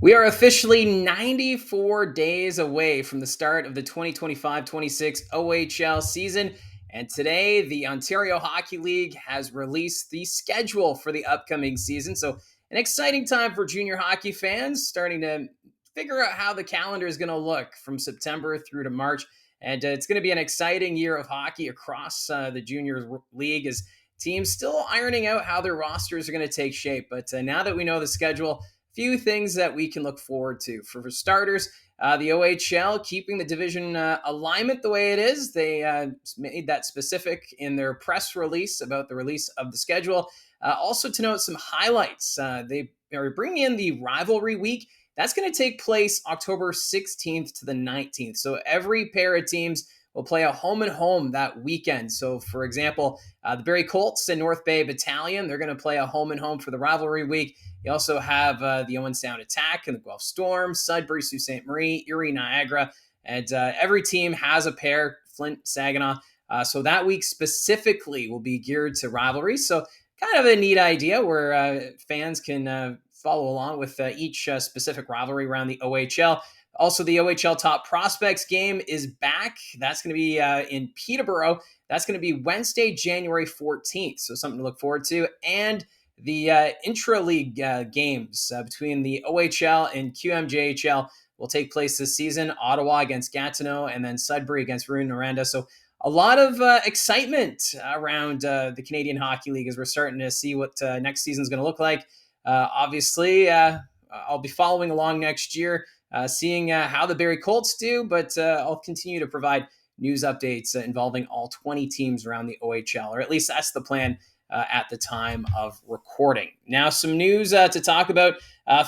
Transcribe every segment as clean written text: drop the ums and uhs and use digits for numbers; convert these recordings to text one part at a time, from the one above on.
We are officially 94 days away from the start of the 2025-26 OHL season, and today the Ontario Hockey League has released the schedule for the upcoming season. So, an exciting time for junior hockey fans starting to figure out how the calendar is going to look from September through to March. And it's going to be an exciting year of hockey across the junior league as teams still ironing out how their rosters are going to take shape. But now that we know the schedule, few things that we can look forward to. For starters, the OHL keeping the division alignment the way it is. They made that specific in their press release about the release of the schedule. Also, to note some highlights, they are bringing in the rivalry week. That's going to take place October 16th to the 19th. So every pair of teams will play a home and home that weekend. So, for example, the Barrie Colts and North Bay Battalion, they're going to play a home and home for the rivalry week. You also have the Owen Sound Attack and the Guelph Storm, Sudbury, Sault Ste. Marie, Erie, Niagara, and every team has a pair, Flint, Saginaw. So that week specifically will be geared to rivalries. So kind of a neat idea where fans can follow along with each specific rivalry around the OHL. Also, the OHL Top Prospects game is back. That's going to be in Peterborough. That's going to be Wednesday, January 14th. So something to look forward to. And the intra-league games between the OHL and QMJHL will take place this season. Ottawa against Gatineau and then Sudbury against Rouyn-Noranda. So a lot of excitement around the Canadian Hockey League as we're starting to see what next season is going to look like. Obviously, I'll be following along next year, seeing how the Barrie Colts do, but I'll continue to provide news updates involving all 20 teams around the OHL, or at least that's the plan at the time of recording. Now, some news to talk about.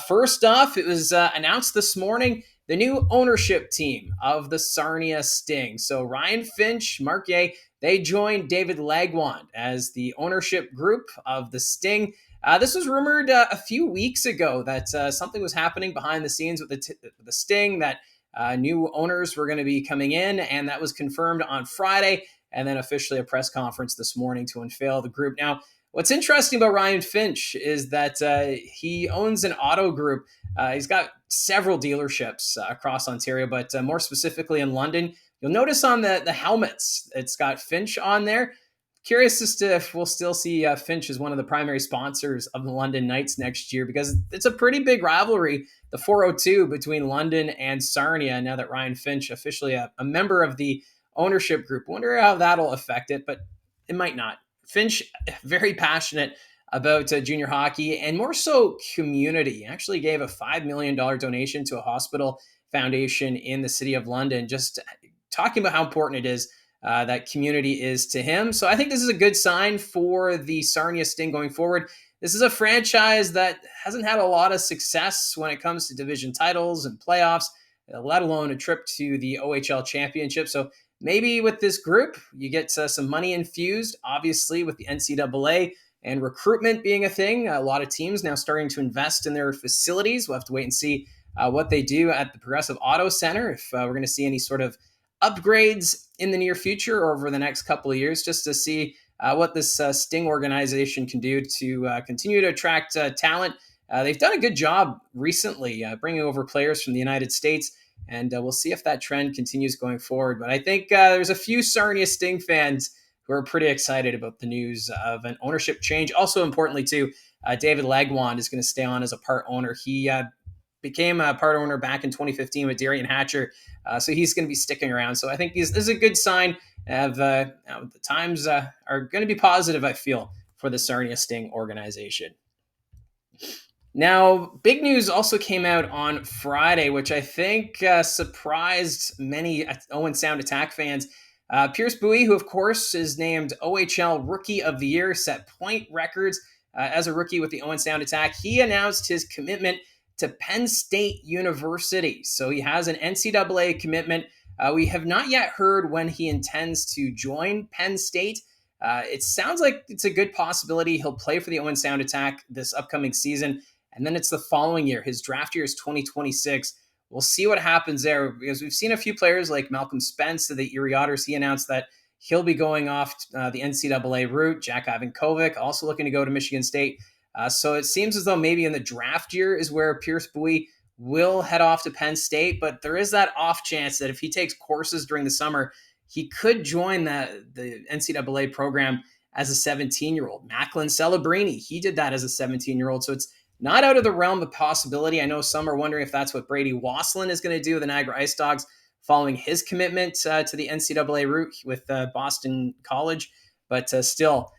First off, it was announced this morning the new ownership team of the Sarnia Sting. So Ryan Finch, Mark Yeh, they joined David Lagwand as the ownership group of the Sting. This was rumored a few weeks ago that something was happening behind the scenes with the Sting, that new owners were going to be coming in, and that was confirmed on Friday, and then officially a press conference this morning to unveil the group. Now, what's interesting about Ryan Finch is that he owns an auto group. He's got several dealerships across Ontario, but more specifically in London. You'll notice on the helmets, it's got Finch on there. Curious as to if we'll still see Finch as one of the primary sponsors of the London Knights next year, because it's a pretty big rivalry, the 402 between London and Sarnia, now that Ryan Finch officially a member of the ownership group. Wonder how that'll affect it, but it might not. Finch, very passionate about junior hockey and more so community. He actually gave a $5 million donation to a hospital foundation in the city of London, just talking about how important it is that community is to him. So I think this is a good sign for the Sarnia Sting going forward. This is a franchise that hasn't had a lot of success when it comes to division titles and playoffs, let alone a trip to the OHL championship. So maybe with this group, you get some money infused, obviously with the NCAA and recruitment being a thing. A lot of teams now starting to invest in their facilities. We'll have to wait and see what they do at the Progressive Auto Center, if we're going to see any sort of upgrades in the near future or over the next couple of years, just to see what this Sting organization can do to continue to attract talent. They've done a good job recently bringing over players from the United States, and we'll see if that trend continues going forward. But I think there's a few Sarnia Sting fans who are pretty excited about the news of an ownership change. Also, importantly, too, David Lagwand is going to stay on as a part owner. He became a part owner back in 2015 with Darian Hatcher, so he's going to be sticking around. So I think this is a good sign of the times are going to be positive, I feel, for the Sarnia Sting organization. Now, big news also came out on Friday, which I think surprised many Owen Sound Attack fans. Pierce Mbuyi, who of course is named OHL Rookie of the Year, set point records as a rookie with the Owen Sound Attack. He announced his commitment to Penn State University. So he has an NCAA commitment. We have not yet heard when he intends to join Penn State. It sounds like it's a good possibility he'll play for the Owen Sound Attack this upcoming season, and then it's the following year. His draft year is 2026. We'll see what happens there, because we've seen a few players like Malcolm Spence of the Erie Otters. He announced that he'll be going off the NCAA route. Jack Ivankovic also looking to go to Michigan State. So it seems as though maybe in the draft year is where Pierce Mbuyi will head off to Penn State, but there is that off chance that if he takes courses during the summer, he could join the NCAA program as a 17-year-old. Macklin Celebrini, he did that as a 17-year-old. So it's not out of the realm of possibility. I know some are wondering if that's what Brady Wasselin is going to do with the Niagara IceDogs following his commitment to the NCAA route with Boston College. But still,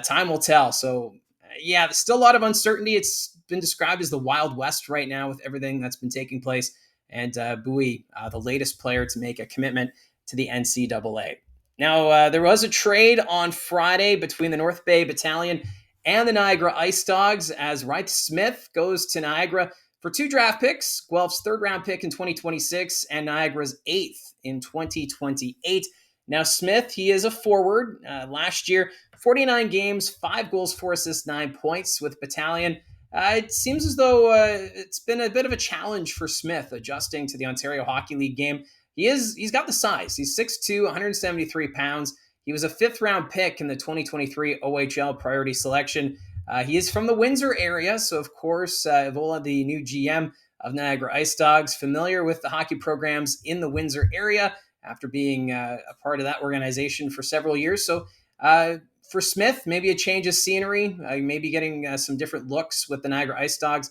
time will tell. So, yeah, there's still a lot of uncertainty. It's been described as the Wild West right now with everything that's been taking place. And Mbuyi, the latest player to make a commitment to the NCAA. Now, there was a trade on Friday between the North Bay Battalion and the Niagara IceDogs as Rice Smith goes to Niagara for 2 draft picks, Guelph's 3rd round pick in 2026 and Niagara's 8th in 2028. Now, Smith, he is a forward. Last year, 49 games, 5 goals, 4 assists, 9 points with Battalion. It seems as though it's been a bit of a challenge for Smith adjusting to the Ontario Hockey League game. He's got the size. He's 6'2", 173 pounds. He was a 5th round pick in the 2023 OHL priority selection. He is from the Windsor area, so of course, Evola, the new GM of Niagara IceDogs, familiar with the hockey programs in the Windsor area after being a part of that organization for several years. So for Smith, maybe a change of scenery, maybe getting some different looks with the Niagara IceDogs,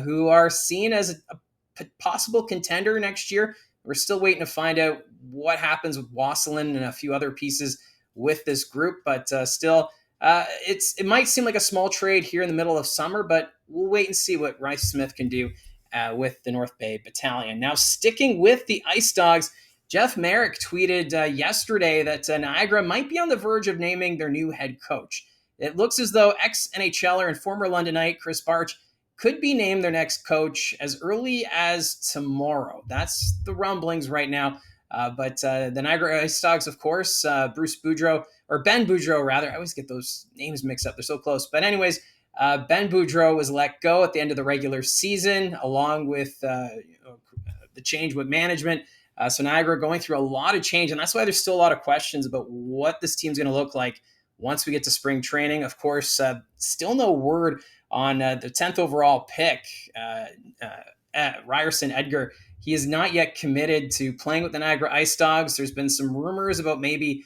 who are seen as a possible contender next year. We're still waiting to find out what happens with Wasselin and a few other pieces with this group, but still, it might seem like a small trade here in the middle of summer, but we'll wait and see what Rice Smith can do with the North Bay Battalion. Now, sticking with the IceDogs, Jeff Merrick tweeted yesterday that Niagara might be on the verge of naming their new head coach. It looks as though ex-NHLer and former Londonite Chris Barch could be named their next coach as early as tomorrow. That's the rumblings right now. But the Niagara IceDogs, of course, Bruce Boudreau, or Ben Boudreau, rather. I always get those names mixed up. They're so close. But anyways, Ben Boudreau was let go at the end of the regular season, along with the change with management. So Niagara going through a lot of change, and that's why there's still a lot of questions about what this team's going to look like once we get to spring training. Of course, still no word on the 10th overall pick, Ryerson Edgar. He is not yet committed to playing with the Niagara IceDogs. There's been some rumors about maybe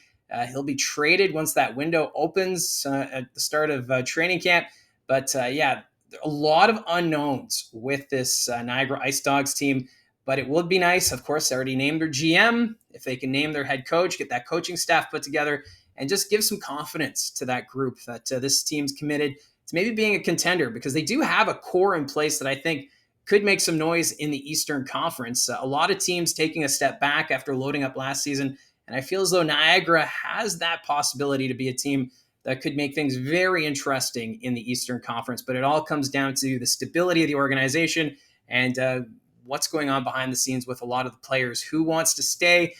he'll be traded once that window opens at the start of training camp. But yeah, a lot of unknowns with this Niagara IceDogs team. But it would be nice, of course, they already named their GM. If they can name their head coach, get that coaching staff put together, and just give some confidence to that group that this team's committed to maybe being a contender, because they do have a core in place that I think could make some noise in the Eastern Conference. A lot of teams taking a step back after loading up last season, and I feel as though Niagara has that possibility to be a team that could make things very interesting in the Eastern Conference. But it all comes down to the stability of the organization and what's going on behind the scenes with a lot of the players. Who wants to stay?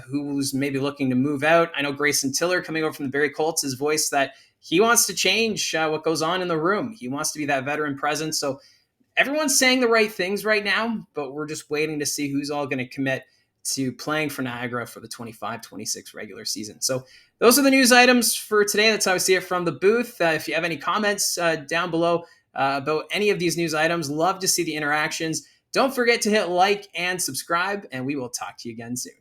Who's maybe looking to move out? I know Grayson Tiller, coming over from the Barrie Colts, has voiced that he wants to change what goes on in the room. He wants to be that veteran presence. So everyone's saying the right things right now, but we're just waiting to see who's all going to commit to playing for Niagara for the 25-26 regular season. So those are the news items for today. That's how I see it from the booth. If you have any comments down below about any of these news items, love to see the interactions. Don't forget to hit like and subscribe, and we will talk to you again soon.